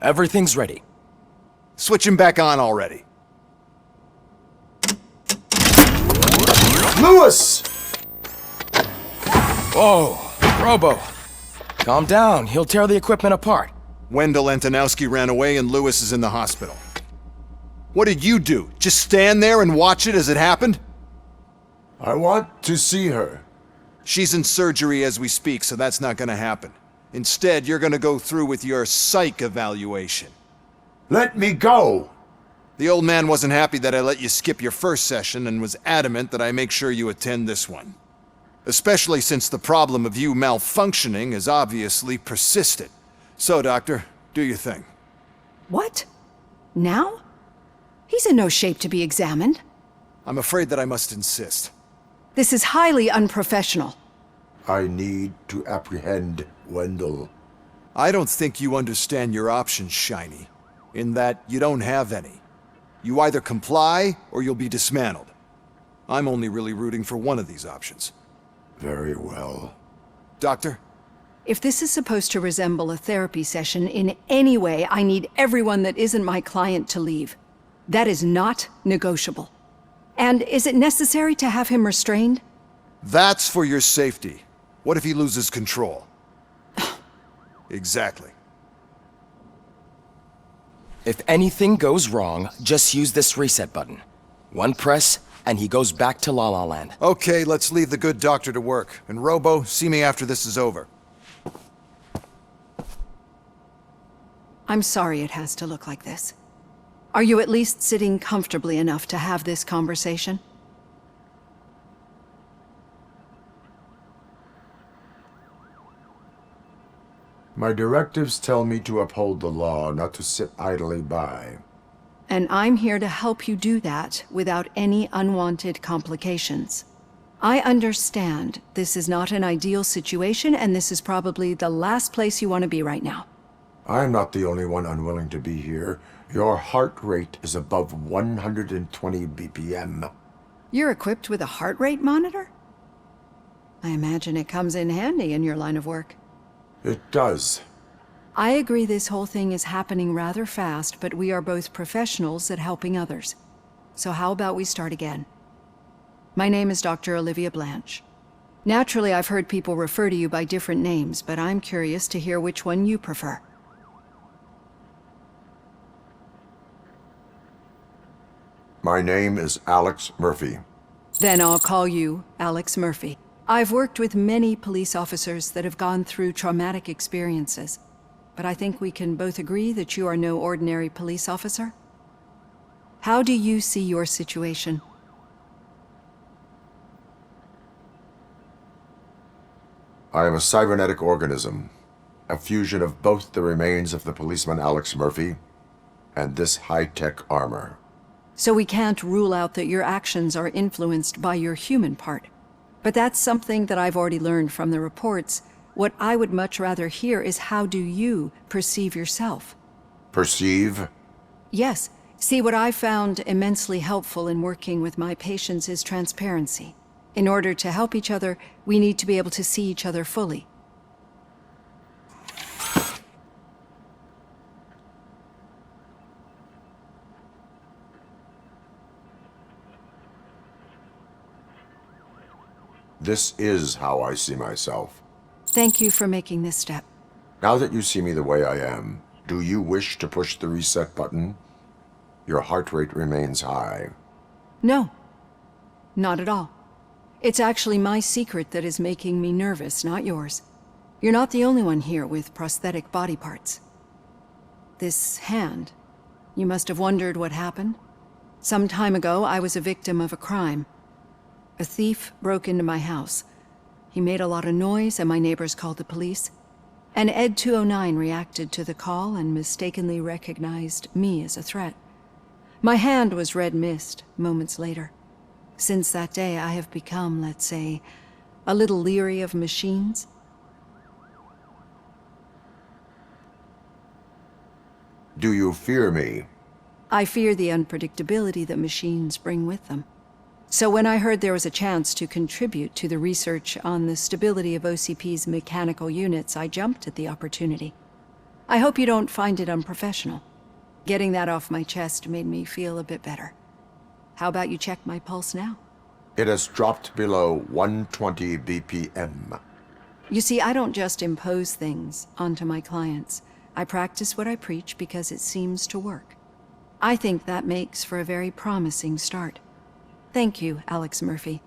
Everything's ready. Switch him back on already. Lewis! Whoa, Robo. Calm down, he'll tear the equipment apart. Wendell Antonowski ran away and Lewis is in the hospital. What did you do? Just stand there and watch it as it happened? I want to see her. She's in surgery as we speak, so that's not gonna happen. Instead, you're gonna go through with your psych evaluation. Let me go! The old man wasn't happy that I let you skip your first session and was adamant that I make sure you attend this one. Especially since the problem of you malfunctioning is obviously persistent. So, Doctor, do your thing. What? Now? He's in no shape to be examined. I'm afraid that I must insist. This is highly unprofessional. I need to apprehend Wendell. I don't think you understand your options, Shiny. In that you don't have any. You either comply or you'll be dismantled. I'm only really rooting for one of these options. Very well. Doctor? If this is supposed to resemble a therapy session in any way, I need everyone that isn't my client to leave. That is not negotiable. And is it necessary to have him restrained? That's for your safety. What if he loses control? Exactly. If anything goes wrong, just use this reset button. One press, and he goes back to La La Land. Okay, let's leave the good doctor to work. And Robo, see me after this is over. I'm sorry it has to look like this. Are you at least sitting comfortably enough to have this conversation? My directives tell me to uphold the law, not to sit idly by. And I'm here to help you do that without any unwanted complications. I understand this is not an ideal situation, and this is probably the last place you want to be right now. I'm not the only one unwilling to be here. Your heart rate is above 120 BPM. You're equipped with a heart rate monitor? I imagine it comes in handy in your line of work. It does. I agree this whole thing is happening rather fast, but we are both professionals at helping others. So how about we start again? My name is Dr. Olivia Blanche. Naturally, I've heard people refer to you by different names, but I'm curious to hear which one you prefer. My name is Alex Murphy. Then I'll call you Alex Murphy. I've worked with many police officers that have gone through traumatic experiences, but I think we can both agree that you are no ordinary police officer. How do you see your situation? I am a cybernetic organism, a fusion of both the remains of the policeman Alex Murphy and this high-tech armor. So we can't rule out that your actions are influenced by your human part. But that's something that I've already learned from the reports. What I would much rather hear is how do you perceive yourself? Perceive? Yes. See, what I found immensely helpful in working with my patients is transparency. In order to help each other, we need to be able to see each other fully. This is how I see myself. Thank you for making this step. Now that you see me the way I am, do you wish to push the reset button? Your heart rate remains high. No, not at all. It's actually my secret that is making me nervous, not yours. You're not the only one here with prosthetic body parts. This hand, you must have wondered what happened. Some time ago, I was a victim of a crime. A thief broke into my house. He made a lot of noise and my neighbors called the police. And Ed 209 reacted to the call and mistakenly recognized me as a threat. My hand was red mist moments later. Since that day, I have become, let's say, a little leery of machines. Do you fear me? I fear the unpredictability that machines bring with them. So when I heard there was a chance to contribute to the research on the stability of OCP's mechanical units, I jumped at the opportunity. I hope you don't find it unprofessional. Getting that off my chest made me feel a bit better. How about you check my pulse now? It has dropped below 120 BPM. You see, I don't just impose things onto my clients. I practice what I preach because it seems to work. I think that makes for a very promising start. Thank you, Alex Murphy.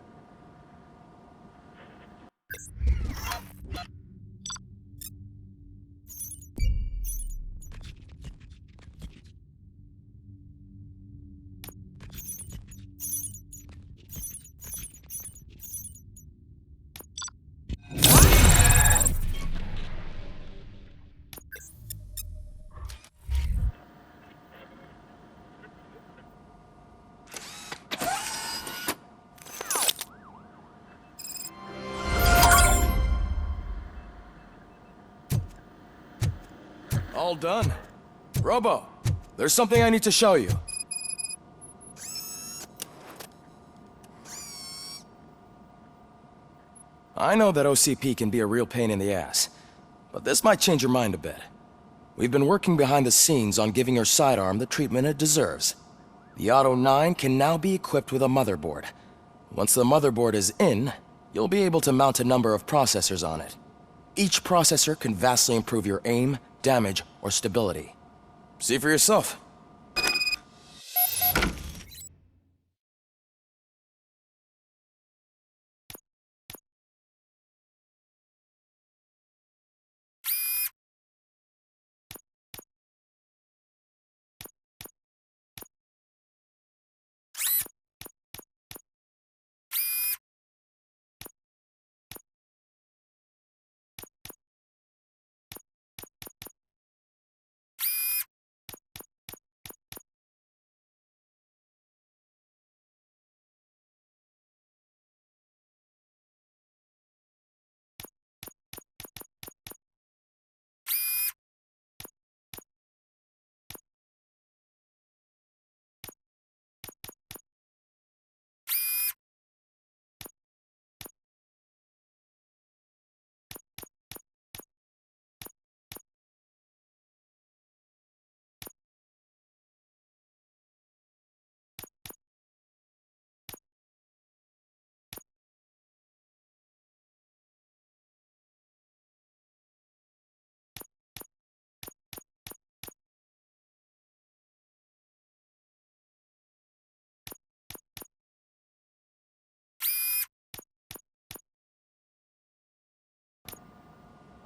All done. Robo, there's something I need to show you. I know that OCP can be a real pain in the ass, but this might change your mind a bit. We've been working behind the scenes on giving your sidearm the treatment it deserves. The Auto 9 can now be equipped with a motherboard. Once the motherboard is in, you'll be able to mount a number of processors on it. Each processor can vastly improve your aim, damage, or stability. See for yourself.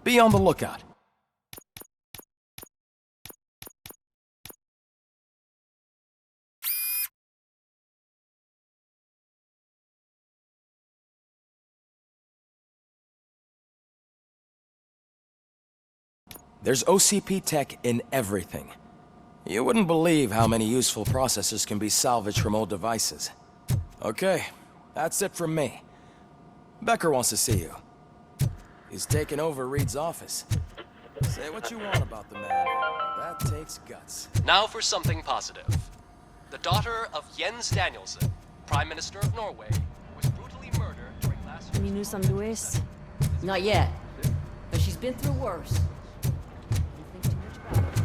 Be on the lookout. There's OCP tech in everything. You wouldn't believe how many useful processors can be salvaged from old devices. Okay, that's it from me. Becker wants to see you. He's taken over Reed's office. Say what you want about the man. That takes guts. Now for something positive. The daughter of Jens Danielsen, Prime Minister of Norway, was brutally murdered during last... You knew some Luis? Not yet. But she's been through worse. Don't think too much about it.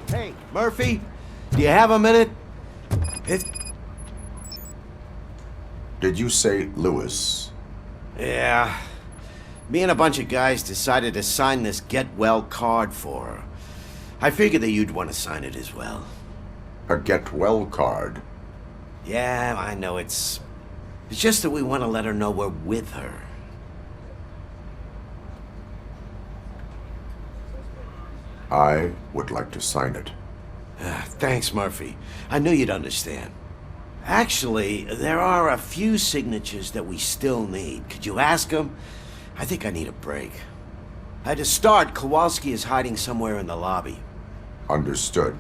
Hey, Murphy, do you have a minute? Did you say Lewis? Yeah. Me and a bunch of guys decided to sign this get well card for her. I figured that you'd want to sign it as well. A get well card? Yeah, I know it's just that we want to let her know we're with her. I would like to sign it. Thanks, Murphy. I knew you'd understand. Actually, there are a few signatures that we still need. Could you ask him? I think I need a break. To start, Kowalski is hiding somewhere in the lobby. Understood.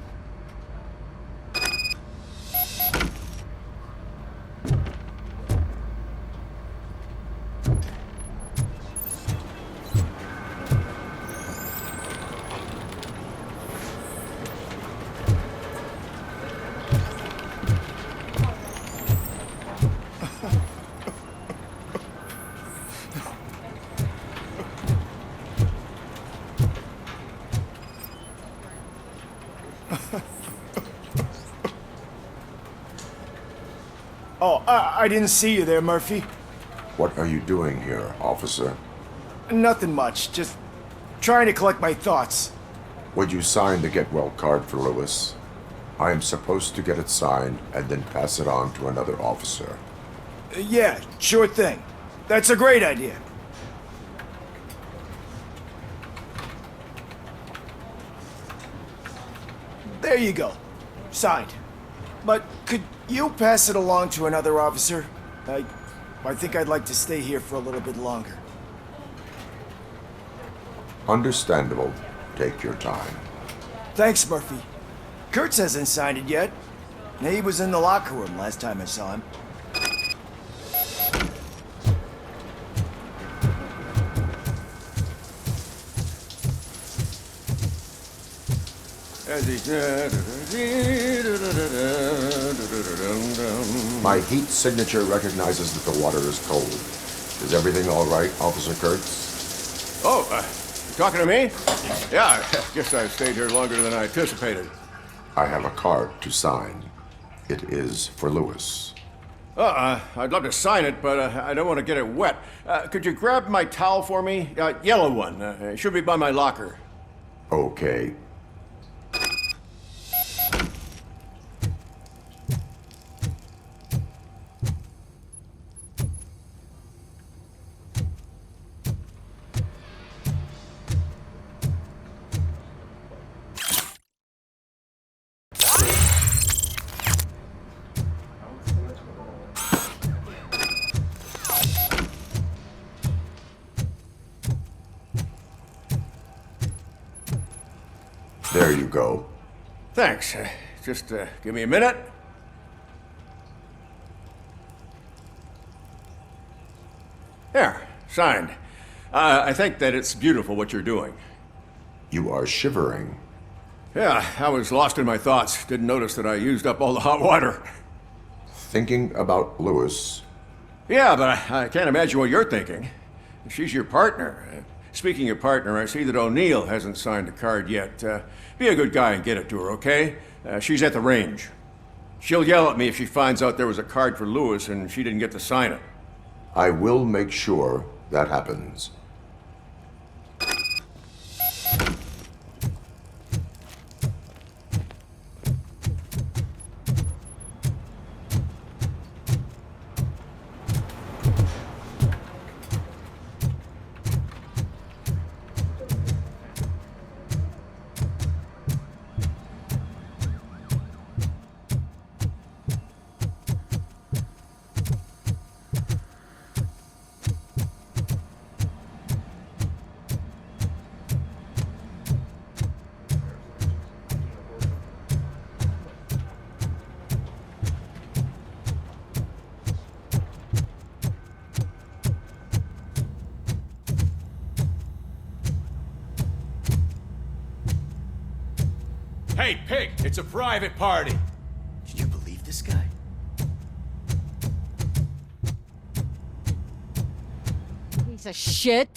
Oh, I didn't see you there, Murphy. What are you doing here, officer? Nothing much, just trying to collect my thoughts. Would you sign the get well card for Lewis? I am supposed to get it signed and then pass it on to another officer. Yeah, sure thing. That's a great idea. There you go. Signed. But could you pass it along to another officer? I think I'd like to stay here for a little bit longer. Understandable. Take your time. Thanks, Murphy. Kurtz hasn't signed it yet. He was in the locker room last time I saw him. My heat signature recognizes that the water is cold. Is everything all right, Officer Kurtz? Oh, you talking to me? Yeah, I guess I stayed here longer than I anticipated. I have a card to sign. It is for Lewis. I'd love to sign it, but I don't want to get it wet. Could you grab my towel for me? Yellow one. It should be by my locker. Okay. There you go. Thanks. Just give me a minute. There, signed. I think that it's beautiful what you're doing. You are shivering. Yeah, I was lost in my thoughts. Didn't notice that I used up all the hot water. Thinking about Lewis. Yeah, but I can't imagine what you're thinking. She's your partner. Speaking of partner, I see that O'Neill hasn't signed a card yet. Be a good guy and get it to her, okay? She's at the range. She'll yell at me if she finds out there was a card for Lewis and she didn't get to sign it. I will make sure that happens. Hey, Pig, it's a private party. Did you believe this guy? Piece of shit.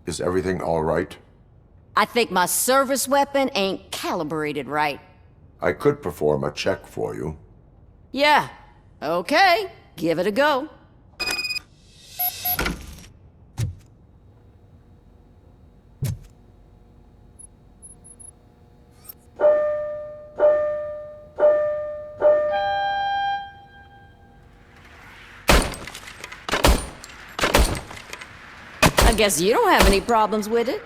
Is everything all right? I think my service weapon ain't calibrated right. I could perform a check for you. Yeah, okay, give it a go. I guess you don't have any problems with it.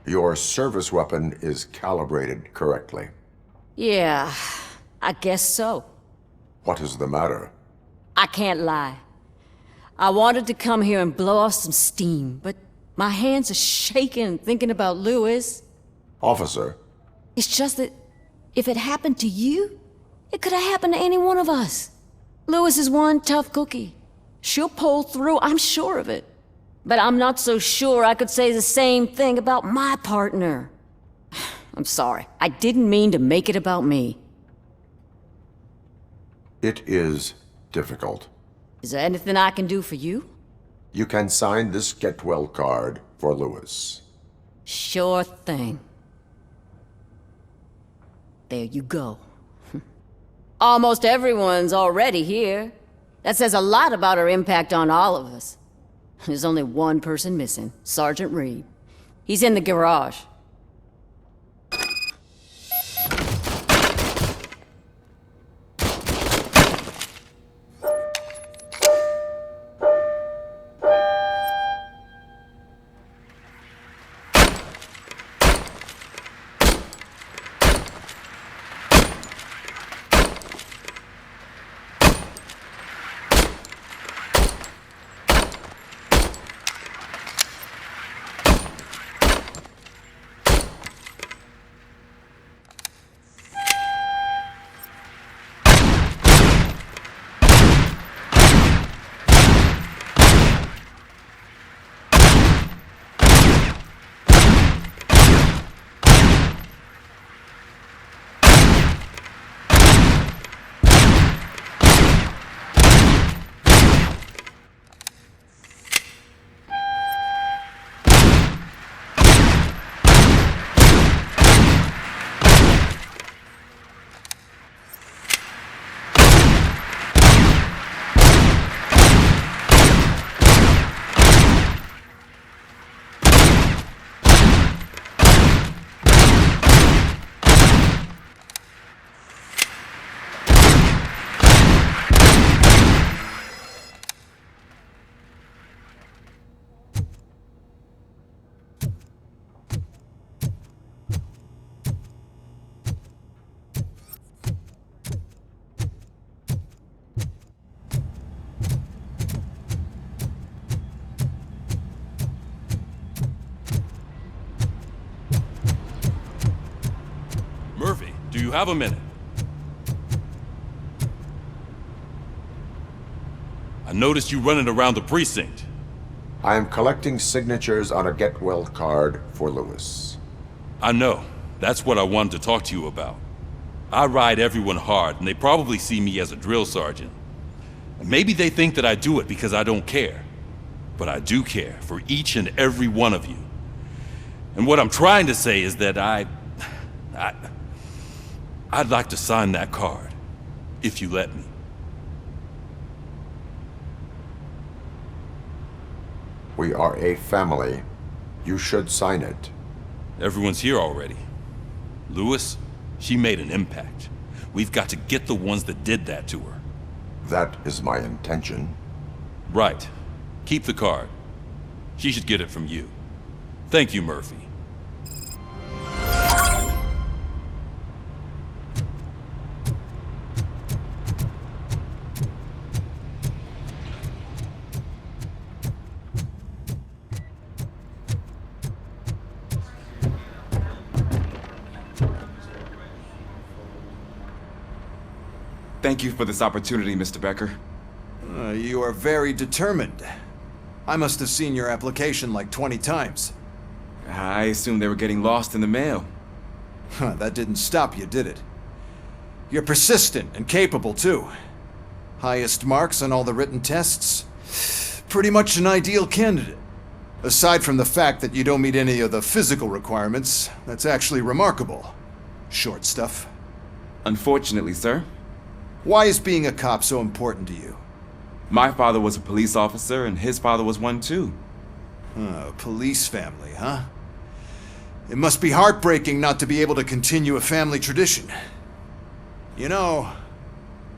Your service weapon is calibrated correctly. Yeah, I guess so. What is the matter? I can't lie. I wanted to come here and blow off some steam, but my hands are shaking thinking about Louis. Officer, It's just that if it happened to you, it could have happened to any one of us. Louis is one tough cookie. She'll pull through, I'm sure of it. But I'm not so sure I could say the same thing about my partner. I'm sorry. I didn't mean to make it about me. it is difficult. Is there anything I can do for you? You can sign this get well card for Louis. Sure thing. There you go. Almost everyone's already here. That says a lot about her impact on all of us. There's only one person missing, Sergeant Reed. He's in the garage. Murphy, do you have a minute? I noticed you running around the precinct. I am collecting signatures on a get well card for Louis. I know. That's what I wanted to talk to you about. I ride everyone hard, and they probably see me as a drill sergeant. And maybe they think that I do it because I don't care. But I do care for each and every one of you. And what I'm trying to say is that I'd like to sign that card, if you let me. We are a family. You should sign it. Everyone's here already. Louis, she made an impact. We've got to get the ones that did that to her. That is my intention. Right. Keep the card. She should get it from you. Thank you, Murphy. Thank you for this opportunity, Mr. Becker. You are very determined. I must have seen your application like 20 times. I assumed they were getting lost in the mail. That didn't stop you, did it? You're persistent and capable, too. Highest marks on all the written tests. Pretty much an ideal candidate. Aside from the fact that you don't meet any of the physical requirements, that's actually remarkable. Short stuff. Unfortunately, sir. Why is being a cop so important to you? My father was a police officer, and his father was one too. A police family, huh? It must be heartbreaking not to be able to continue a family tradition. You know,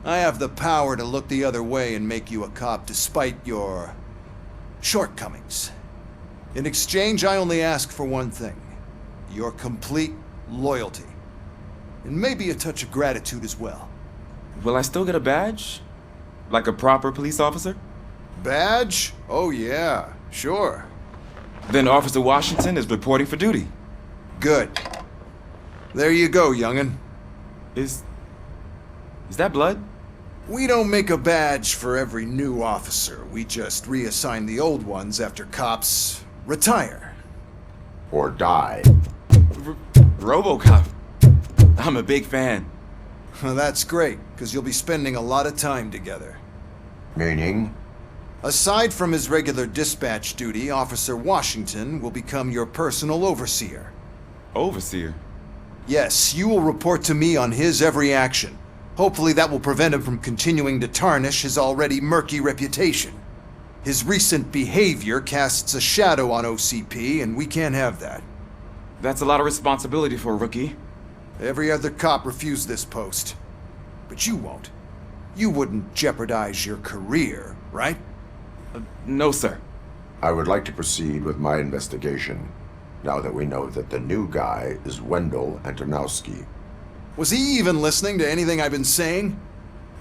I have the power to look the other way and make you a cop despite your shortcomings. In exchange, I only ask for one thing. your complete loyalty. And maybe a touch of gratitude as well. Will I still get a badge? Like a proper police officer? Badge? Oh yeah, sure. Then Officer Washington is reporting for duty. Good. There you go, young'un. Is that blood? We don't make a badge for every new officer. We just reassign the old ones after cops retire. Or die. Robocop. I'm a big fan. Well, that's great, because you'll be spending a lot of time together. Meaning? Aside from his regular dispatch duty, Officer Washington will become your personal overseer. Overseer? Yes, you will report to me on his every action. Hopefully that will prevent him from continuing to tarnish his already murky reputation. His recent behavior casts a shadow on OCP, and we can't have that. That's a lot of responsibility for a rookie. Every other cop refused this post. But you won't. You wouldn't jeopardize your career, right? No, sir. I would like to proceed with my investigation, now that we know that the new guy is Wendell Antonowski. Was he even listening to anything I've been saying?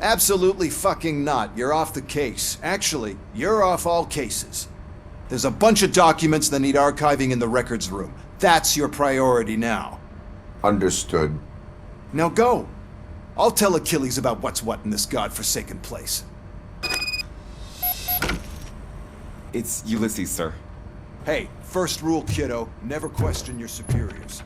Absolutely fucking not. You're off the case. Actually, you're off all cases. There's a bunch of documents that need archiving in the records room. That's your priority now. Understood. Now go. I'll tell Achilles about what's what in this godforsaken place. It's Ulysses, sir. Hey, first rule, kiddo, never question your superiors.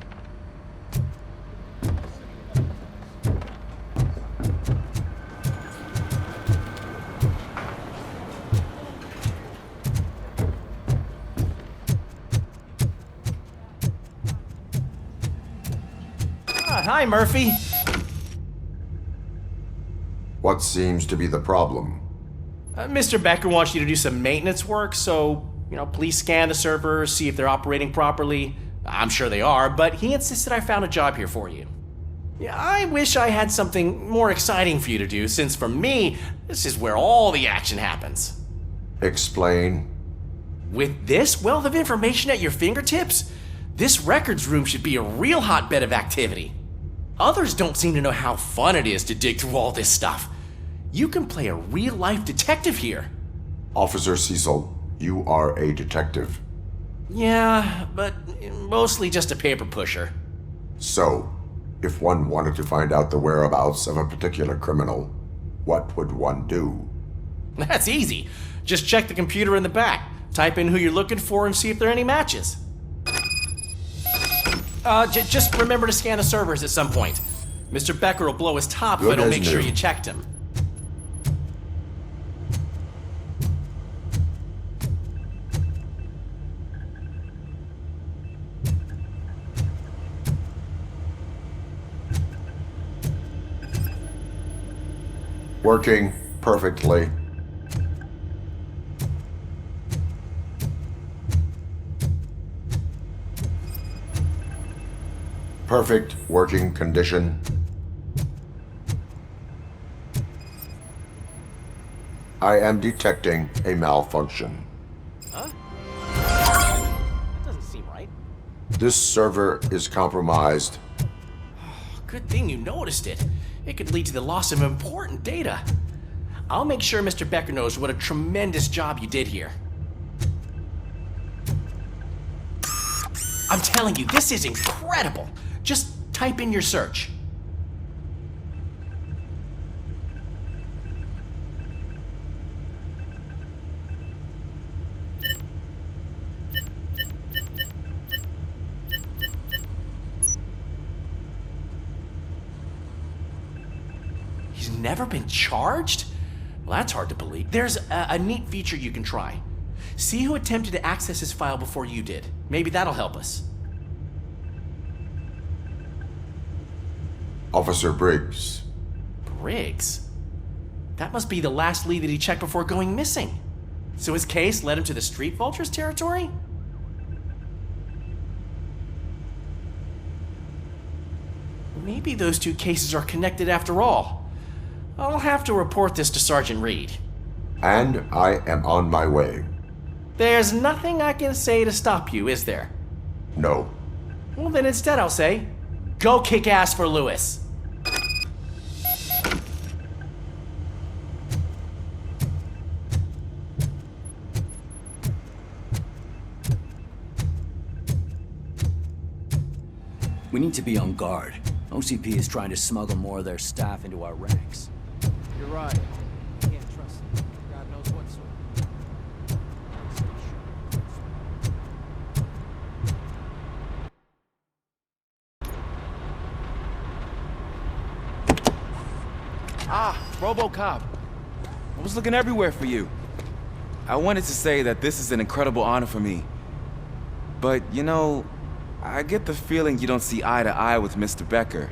Hi, Murphy. What seems to be the problem? Mr. Becker wants you to do some maintenance work, so, please scan the servers, see if they're operating properly. I'm sure they are, but he insisted I found a job here for you. Yeah, I wish I had something more exciting for you to do, since for me, this is where all the action happens. Explain. With this wealth of information at your fingertips, this records room should be a real hotbed of activity. Others don't seem to know how fun it is to dig through all this stuff. You can play a real-life detective here. Officer Cecil, you are a detective. Yeah, but mostly just a paper pusher. So, if one wanted to find out the whereabouts of a particular criminal, what would one do? That's easy. Just check the computer in the back, type in who you're looking for, and see if there are any matches. Just remember to scan the servers at some point. Mr. Becker will blow his top if I don't make sure you checked him. Working perfectly. Perfect working condition. I am detecting a malfunction. Huh? That doesn't seem right. This server is compromised. Good thing you noticed it. It could lead to the loss of important data. I'll make sure Mr. Becker knows what a tremendous job you did here. I'm telling you, this is incredible. Just type in your search. He's never been charged? Well, that's hard to believe. There's a neat feature you can try. See who attempted to access his file before you did. Maybe that'll help us. Officer Briggs. Briggs? That must be the last lead that he checked before going missing. So his case led him to the Street Vultures territory? Maybe those two cases are connected after all. I'll have to report this to Sergeant Reed. And I am on my way. There's nothing I can say to stop you, is there? No. Well, then instead I'll say, go kick ass for Lewis. We need to be on guard. OCP is trying to smuggle more of their staff into our ranks. You're right. Can't trust them. God knows what sort. Ah, Robocop. I was looking everywhere for you. I wanted to say that this is an incredible honor for me. But, you know, I get the feeling you don't see eye to eye with Mr. Becker.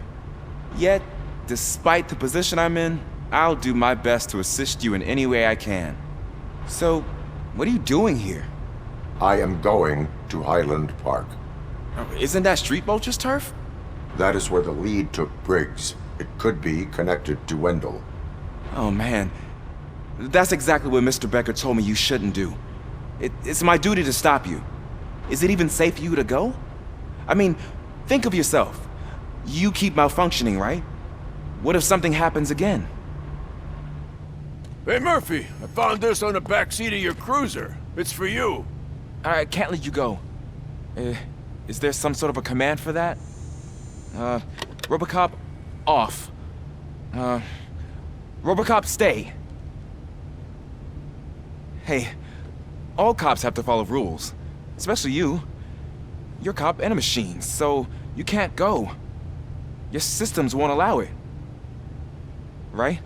Yet, despite the position I'm in, I'll do my best to assist you in any way I can. So, what are you doing here? I am going to Highland Park. Isn't that Street Vulture's turf? That is where the lead took Briggs. It could be connected to Wendell. Oh man, that's exactly what Mr. Becker told me you shouldn't do. It's my duty to stop you. Is it even safe for you to go? I mean, think of yourself. You keep malfunctioning, right? What if something happens again? Hey, Murphy, I found this on the back seat of your cruiser. It's for you. I can't let you go. Is there some sort of a command for that? Robocop, off. Robocop, stay. Hey, all cops have to follow rules. Especially you. You're a cop and a machine, so you can't go. Your systems won't allow it. Right?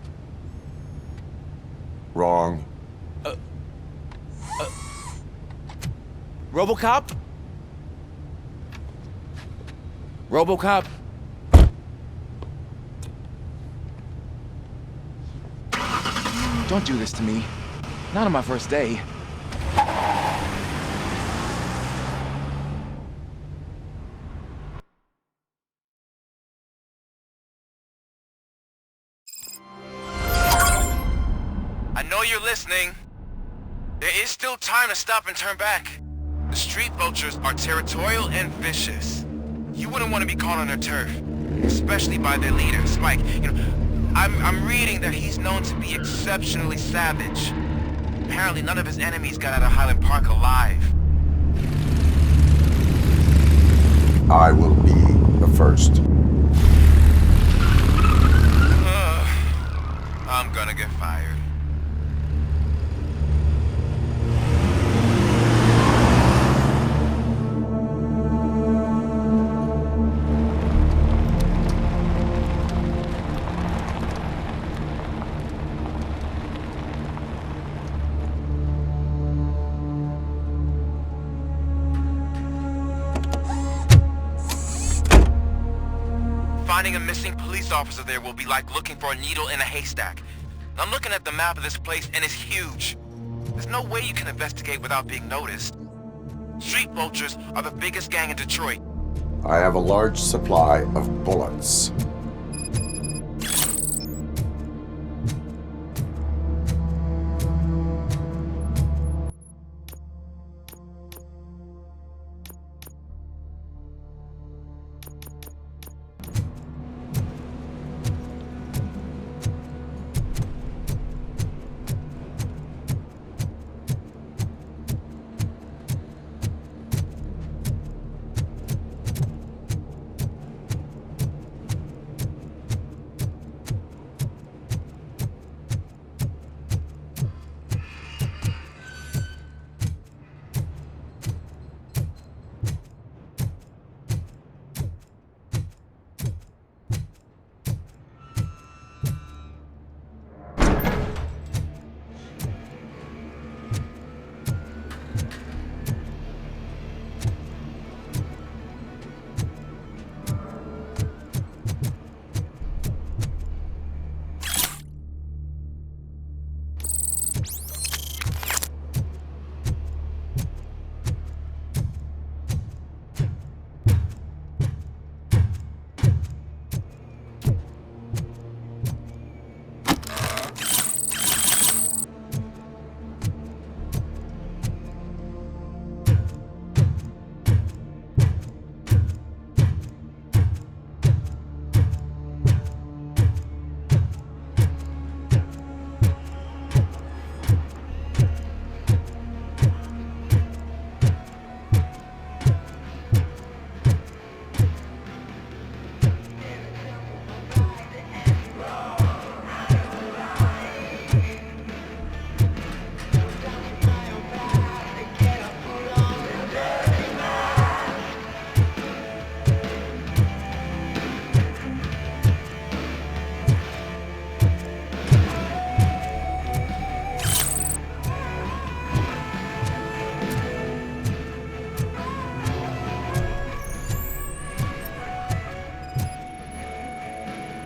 Wrong. Robocop? Robocop? Don't do this to me. Not on my first day. I know you're listening. There is still time to stop and turn back. The street vultures are territorial and vicious. You wouldn't want to be caught on their turf, especially by their leader, Spike. You know, I'm reading that he's known to be exceptionally savage. Apparently none of his enemies got out of Highland Park alive. I will be the first. I'm gonna get fired. Finding a missing police officer there will be like looking for a needle in a haystack. I'm looking at the map of this place and it's huge. There's no way you can investigate without being noticed. Street vultures are the biggest gang in Detroit. I have a large supply of bullets.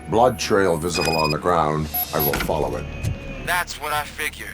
Blood trail visible on the ground. I will follow it. That's what I figured.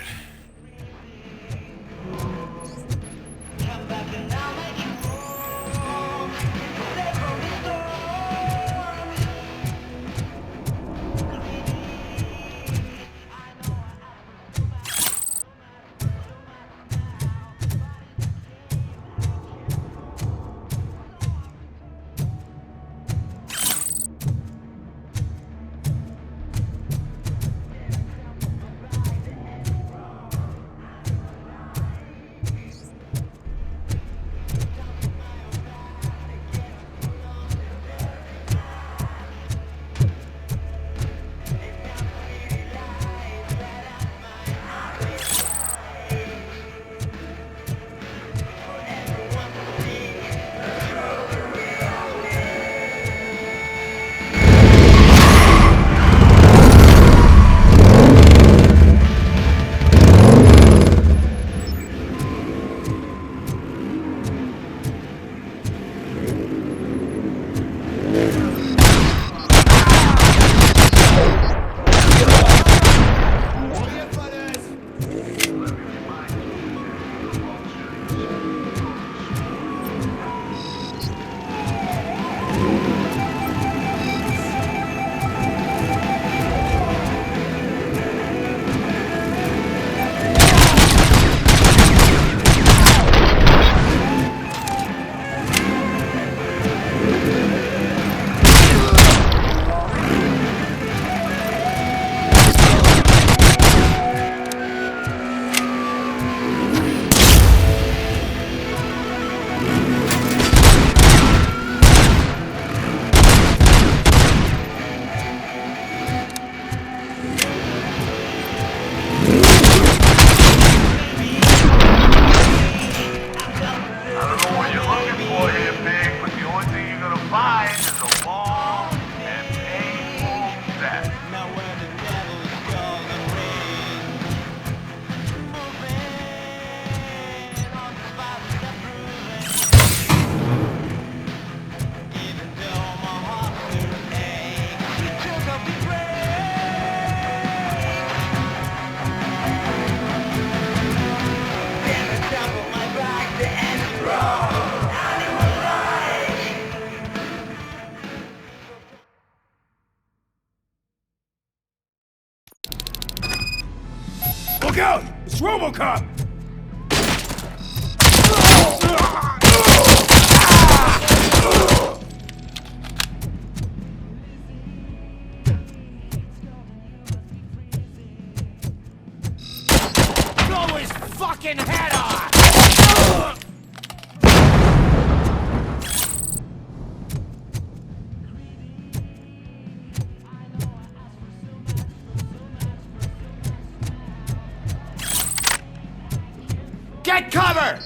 Look out! It's Robocop! Blow his fucking head off! Get cover!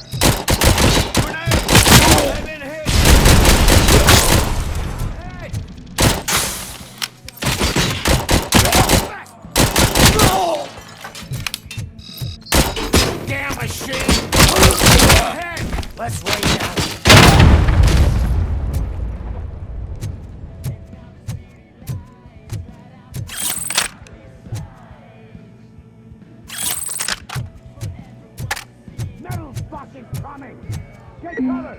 Damn machine! Let's lay down. Metal's fucking coming! Get cover!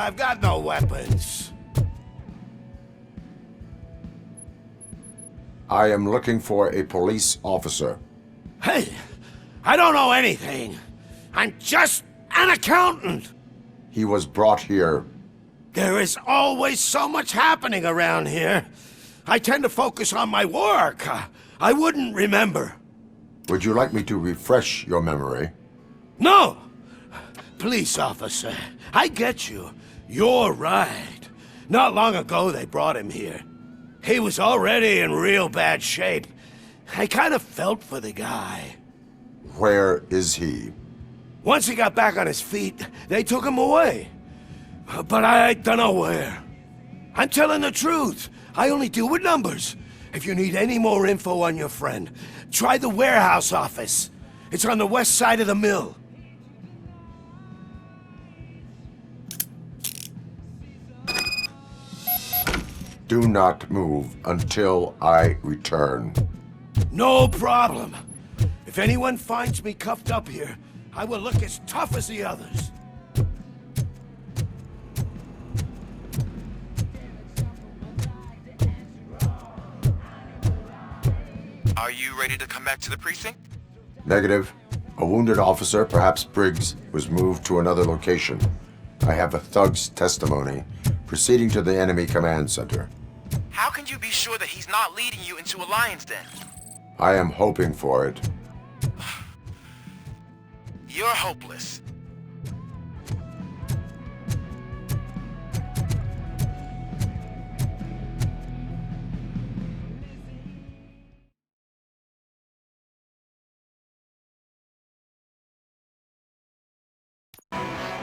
I've got no weapons. I am looking for a police officer. Hey, I don't know anything. I'm just an accountant. He was brought here. There is always so much happening around here. I tend to focus on my work. I wouldn't remember. Would you like me to refresh your memory? No! Police officer, I get you. You're right. Not long ago they brought him here. He was already in real bad shape. I kind of felt for the guy. Where is he? Once he got back on his feet, they took him away. But I don't know where. I'm telling the truth. I only deal with numbers. If you need any more info on your friend, try the warehouse office. It's on the west side of the mill. Do not move until I return. No problem. If anyone finds me cuffed up here, I will look as tough as the others. Are you ready to come back to the precinct? Negative. A wounded officer, perhaps Briggs, was moved to another location. I have a thug's testimony proceeding to the enemy command center. How can you be sure that he's not leading you into a lion's den? I am hoping for it. You're hopeless.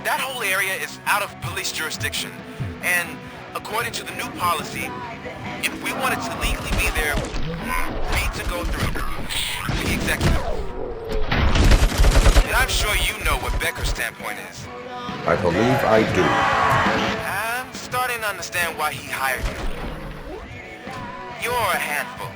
That whole area is out of police jurisdiction, and according to the new policy, if we wanted to legally be there, we need to go through the executive. And I'm sure you know what Becker's standpoint is. I believe I do. I'm starting to understand why he hired you. You're a handful.